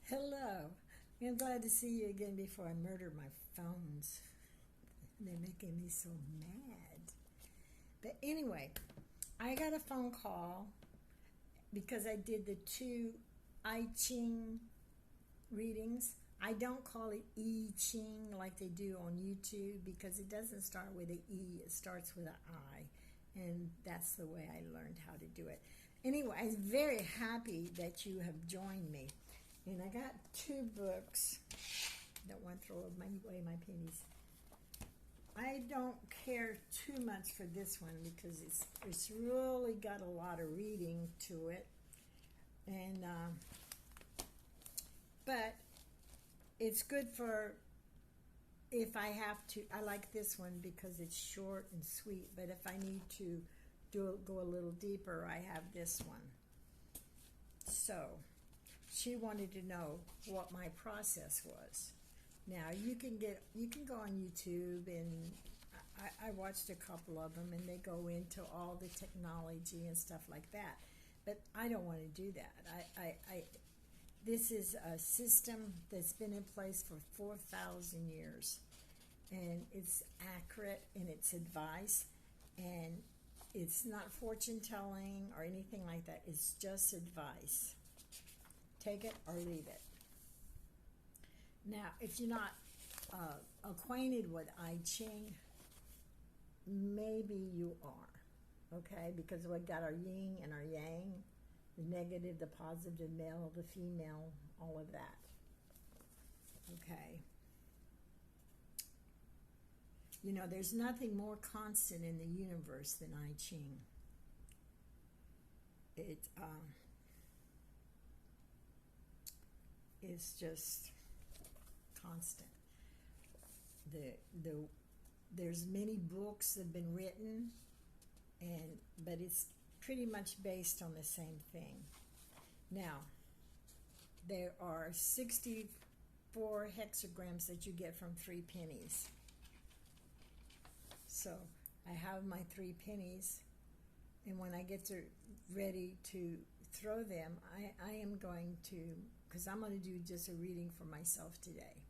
Hello. I'm glad to see you again before I murder my phones. They're making me so mad. But anyway, I got a phone call because I did the 2 I Ching readings. I don't call it I Ching like they do on YouTube because it doesn't start with an E, it starts with an I. And that's the way I learned how to do it. Anyway, I'm very happy that you have joined me. And I got 2 books. Don't want to throw away my pennies. I don't care too much for this one because it's really got a lot of reading to it. And but it's good for if I have to. I like this one because it's short and sweet. But if I need to go a little deeper, I have this one. So she wanted to know what my process was. Now you can go on YouTube, and I watched a couple of them, and they go into all the technology and stuff like that. But I don't want to do that. This is a system that's been in place for 4,000 years, and it's accurate in its advice, and it's not fortune telling or anything like that. It's just advice. Take it or leave it. Now, if you're not acquainted with I Ching, maybe you are, okay? Because we got our yin and our yang, the negative, the positive, the male, the female, all of that, okay? You know, there's nothing more constant in the universe than I Ching. It's just constant. There's many books that have been written, but it's pretty much based on the same thing. Now, there are 64 hexagrams that you get from 3 pennies. So I have my 3 pennies, and when I get ready to throw them, I am going to, because I'm going to do just a reading for myself today.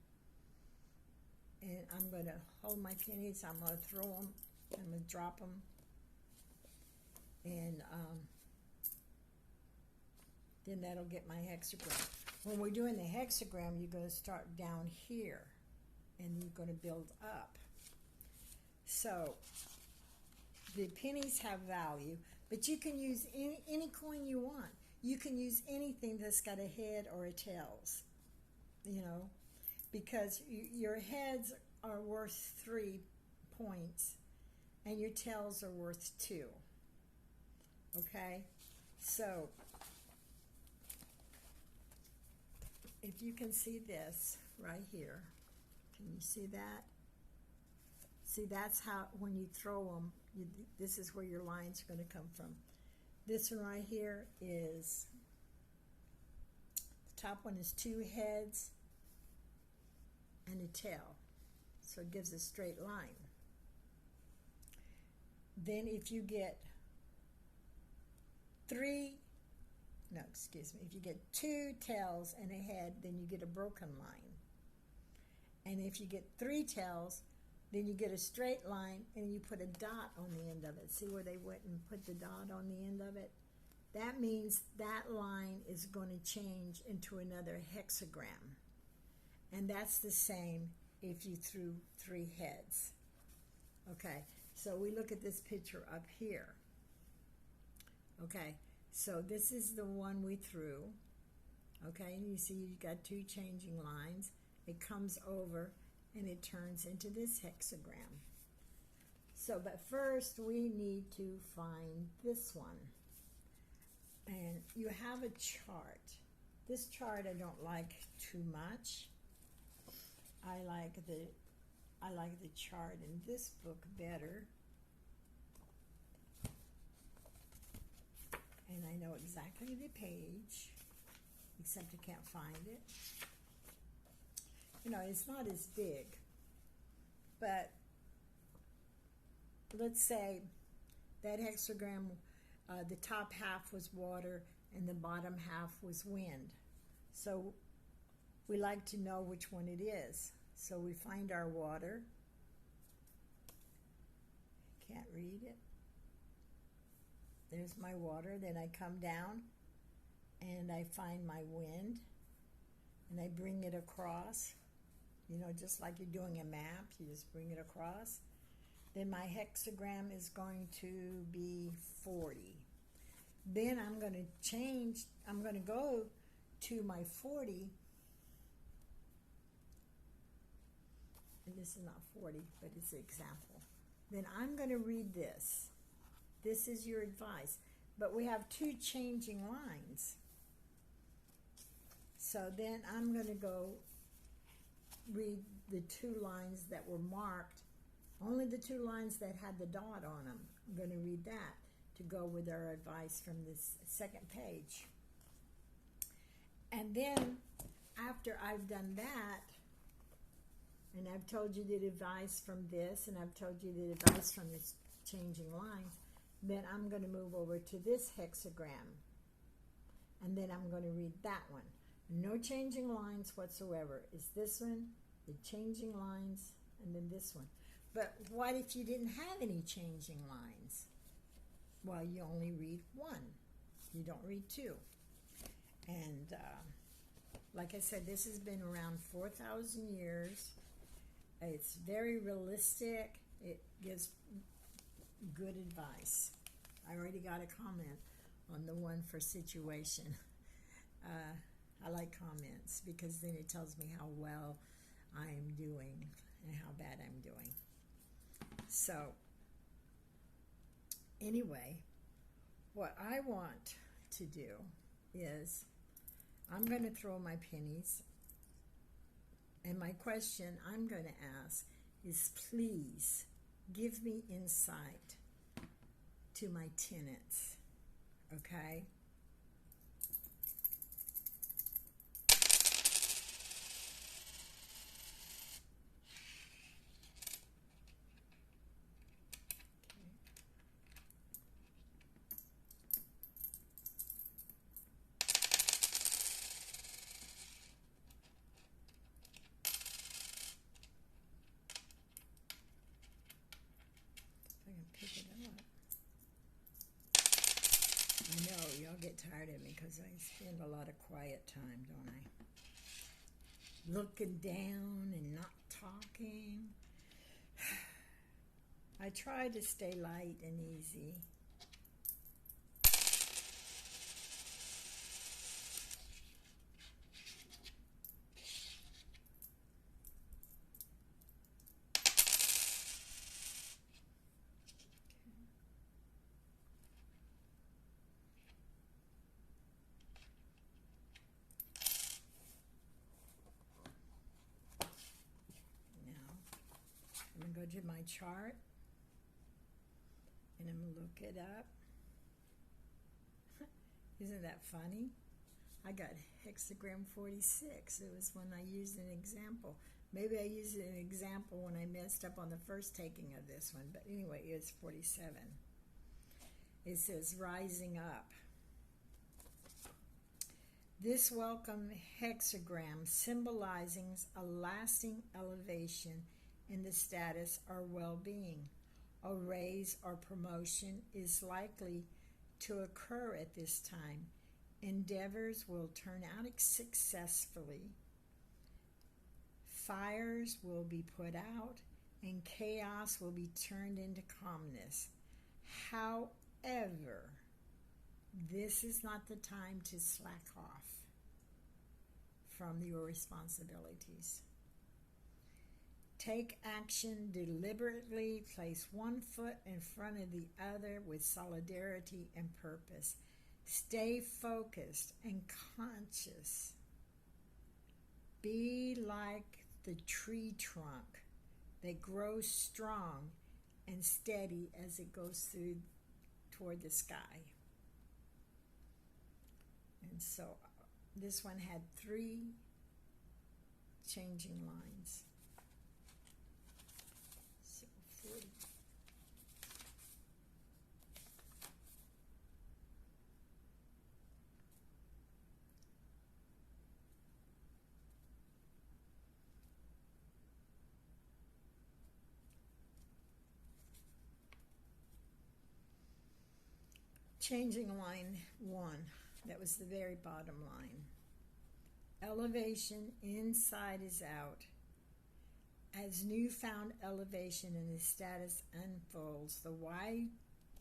And I'm going to hold my pennies, I'm going to throw them, I'm going to drop them. And then that'll get my hexagram. When we're doing the hexagram, you're going to start down here, and you're going to build up. So the pennies have value, but you can use any coin you want. You can use anything that's got a head or a tails, you know, because your heads are worth 3 points and your tails are worth 2. Okay? So if you can see this right here, can you see that? See, that's how, when you throw them, this is where your lines are going to come from. This one right here is, the top one is 2 heads and a tail. So it gives a straight line. Then if you get if you get 2 tails and a head, then you get a broken line. And if you get 3 tails, then you get a straight line, and you put a dot on the end of it. See where they went and put the dot on the end of it? That means that line is going to change into another hexagram. And that's the same if you threw 3 heads. Okay, so we look at this picture up here. Okay, so this is the one we threw. Okay, and you see you got 2 changing lines. It comes over, and it turns into this hexagram. So, but first we need to find this one. And you have a chart. This chart I don't like too much. I like the chart in this book better. And I know exactly the page, except I can't find it. You know, it's not as big, but let's say that hexagram, the top half was water and the bottom half was wind. So we like to know which one it is. So we find our water. Can't read it. There's my water. Then I come down and I find my wind and I bring it across. You know, just like you're doing a map, you just bring it across. Then my hexagram is going to be 40. Then I'm going to change, I'm going to go to my 40. And this is not 40, but it's an example. Then I'm going to read this. This is your advice. But we have two changing lines. So then I'm going to go read the two lines that were marked. Only the two lines that had the dot on them. I'm going to read that to go with our advice from this second page. And then after I've done that, and I've told you the advice from this, and I've told you the advice from this changing lines, then I'm going to move over to this hexagram. And then I'm going to read that one. No changing lines whatsoever. It's this one, the changing lines, and then this one. But what if you didn't have any changing lines? Well, you only read one. You don't read two. And like I said, this has been around 4,000 years. It's very realistic. It gives good advice. I already got a comment on the one for situation. I like comments because then it tells me how well I'm doing and how bad I'm doing. So, anyway, what I want to do is I'm going to throw my pennies, and my question I'm going to ask is, please give me insight to my tenants, okay? Pick it up. I know, y'all get tired of me because I spend a lot of quiet time, don't I? Looking down and not talking. I try to stay light and easy. I'm going to go to my chart, and I'm going to look it up. Isn't that funny? I got hexagram 46. It was when I used an example. Maybe I used an example when I messed up on the first taking of this one, but anyway, it's 47. It says, rising up. This welcome hexagram symbolizing a lasting elevation in the status or well-being. A raise or promotion is likely to occur at this time. Endeavors will turn out successfully. Fires will be put out, and chaos will be turned into calmness. However, this is not the time to slack off from your responsibilities. Take action deliberately. Place one foot in front of the other with solidarity and purpose. Stay focused and conscious. Be like the tree trunk that grows strong and steady as it goes through toward the sky. And so this one had 3 changing lines. So 40. Changing line 1. That was the very bottom line. Elevation inside is out. As newfound elevation in the status unfolds, the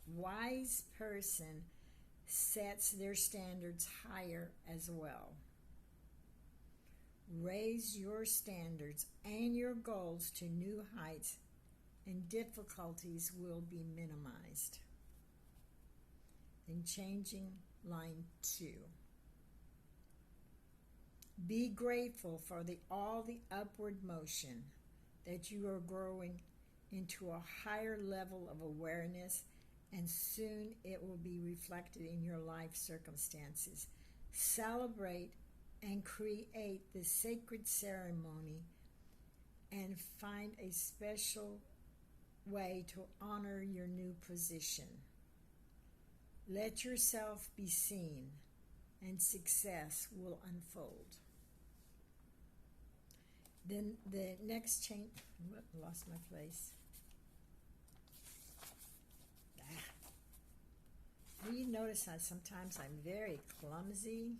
wise person sets their standards higher as well. Raise your standards and your goals to new heights, and difficulties will be minimized. Then changing line 2. Be grateful for all the upward motion, that you are growing into a higher level of awareness, and soon it will be reflected in your life circumstances. Celebrate and create the sacred ceremony and find a special way to honor your new position. Let yourself be seen, and success will unfold. Then the next change, lost my place. You notice how sometimes I'm very clumsy.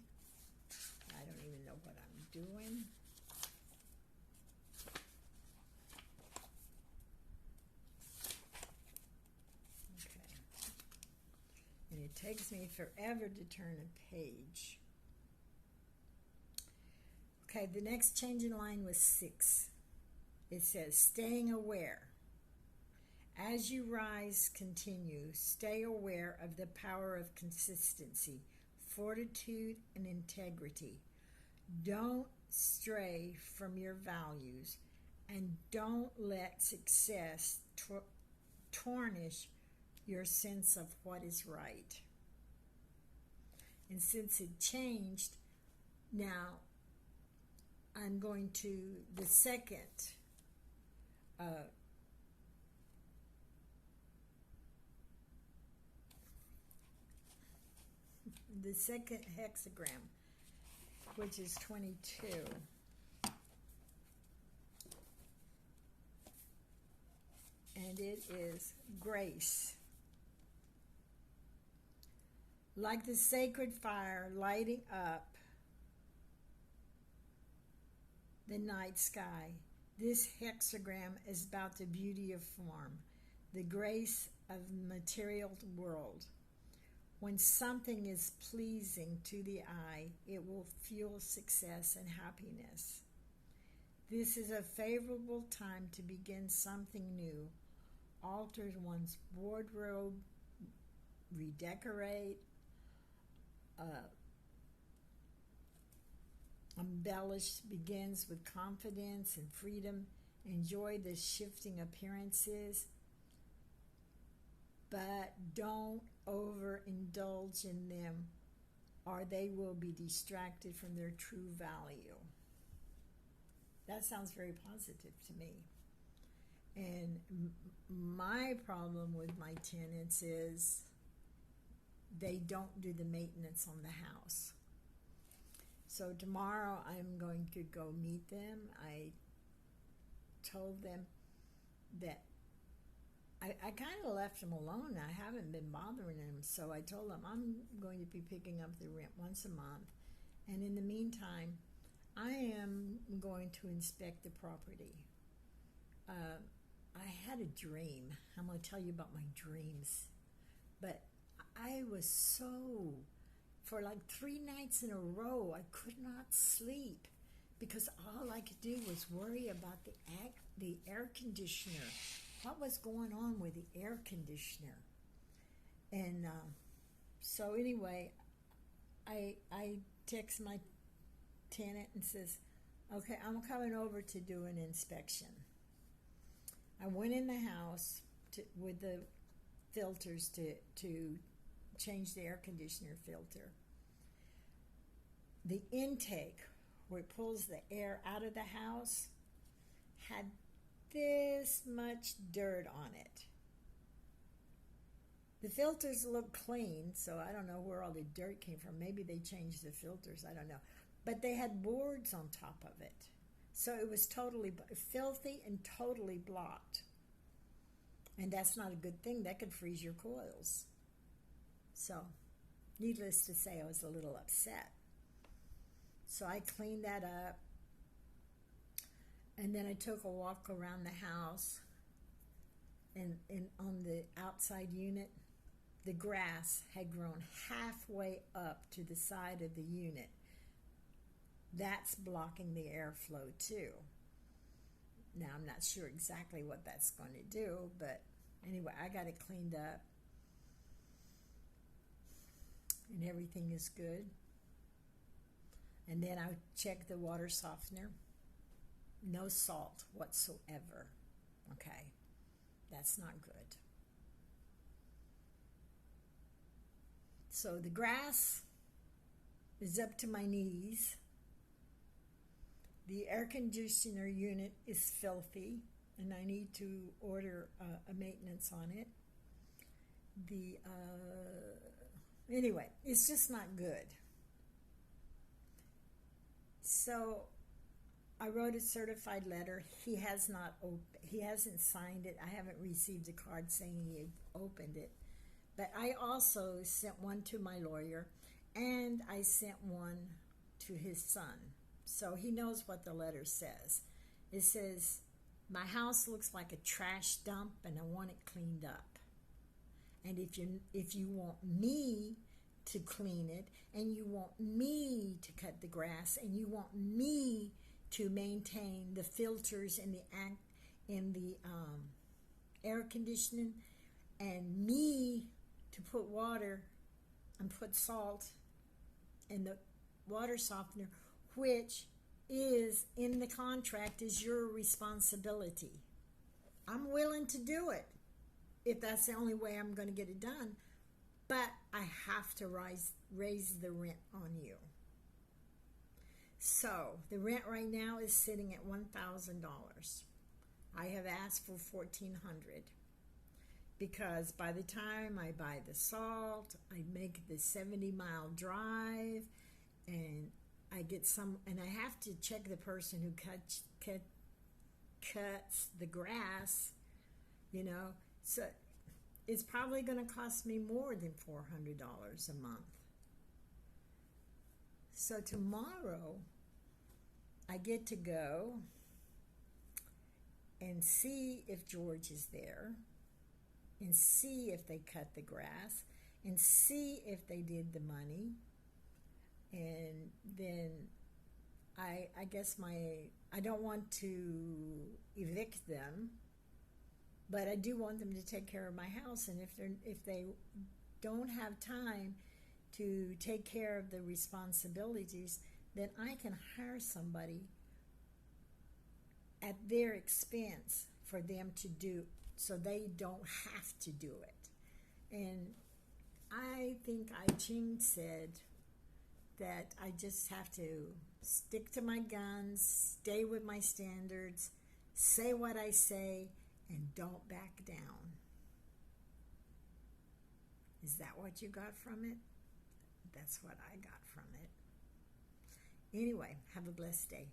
I don't even know what I'm doing. Okay. And it takes me forever to turn a page. Okay, the next change in line was 6. It says, staying aware. As you rise, continue. Stay aware of the power of consistency, fortitude, and integrity. Don't stray from your values, and don't let success tarnish your sense of what is right. And since it changed, now I'm going to the second hexagram, which is 22. And it is grace. Like the sacred fire lighting up the night sky, this hexagram is about the beauty of form, the grace of the material world. When something is pleasing to the eye, it will fuel success and happiness. This is a favorable time to begin something new, alter one's wardrobe, redecorate, embellish. Begins with confidence and freedom. Enjoy the shifting appearances, but don't overindulge in them, or they will be distracted from their true value. That sounds very positive to me. And my problem with my tenants is they don't do the maintenance on the house. So tomorrow I'm going to go meet them. I told them that I kind of left them alone. I haven't been bothering them. So I told them I'm going to be picking up the rent once a month. And in the meantime, I am going to inspect the property. I had a dream. I'm going to tell you about my dreams. But I was for like 3 nights in a row, I could not sleep because all I could do was worry about the air conditioner. What was going on with the air conditioner? And so anyway, I text my tenant and says, okay, I'm coming over to do an inspection. I went in the house with the filters to change the air conditioner filter. The intake, where it pulls the air out of the house, had this much dirt on it. The filters look clean, so I don't know where all the dirt came from. Maybe they changed the filters, I don't know. But they had boards on top of it. So it was totally filthy and totally blocked. And that's not a good thing. That could freeze your coils. So, needless to say, I was a little upset. So I cleaned that up, and then I took a walk around the house, and on the outside unit, the grass had grown halfway up to the side of the unit. That's blocking the airflow too. Now, I'm not sure exactly what that's going to do, but anyway, I got it cleaned up, and everything is good. And then I checked the water softener. No salt whatsoever. Okay, that's not good. So the grass is up to my knees. The air conditioner unit is filthy, and I need to order a maintenance on it. Anyway, it's just not good. So I wrote a certified letter. He hasn't signed it. I haven't received a card saying he opened it. But I also sent one to my lawyer, and I sent one to his son. So he knows what the letter says. It says, my house looks like a trash dump, and I want it cleaned up. And if you want me to clean it, and you want me to cut the grass, and you want me to maintain the filters in the air conditioning, and me to put water and put salt in the water softener, which is in the contract, is your responsibility. I'm willing to do it if that's the only way I'm going to get it done, but I have to raise the rent on you. So the rent right now is sitting at $1,000. I have asked for $1,400 because by the time I buy the salt, I make the 70-mile drive, and I get and I have to check the person who cuts the grass, so it's probably going to cost me more than $400 a month. So tomorrow, I get to go and see if George is there, and see if they cut the grass, and see if they did the money. And then I guess I don't want to evict them, but I do want them to take care of my house. And if they don't have time to take care of the responsibilities, then I can hire somebody at their expense for them to do, so they don't have to do it. And I think Ching said that I just have to stick to my guns, stay with my standards, say what I say, and don't back down. Is that what you got from it? That's what I got from it. Anyway, have a blessed day.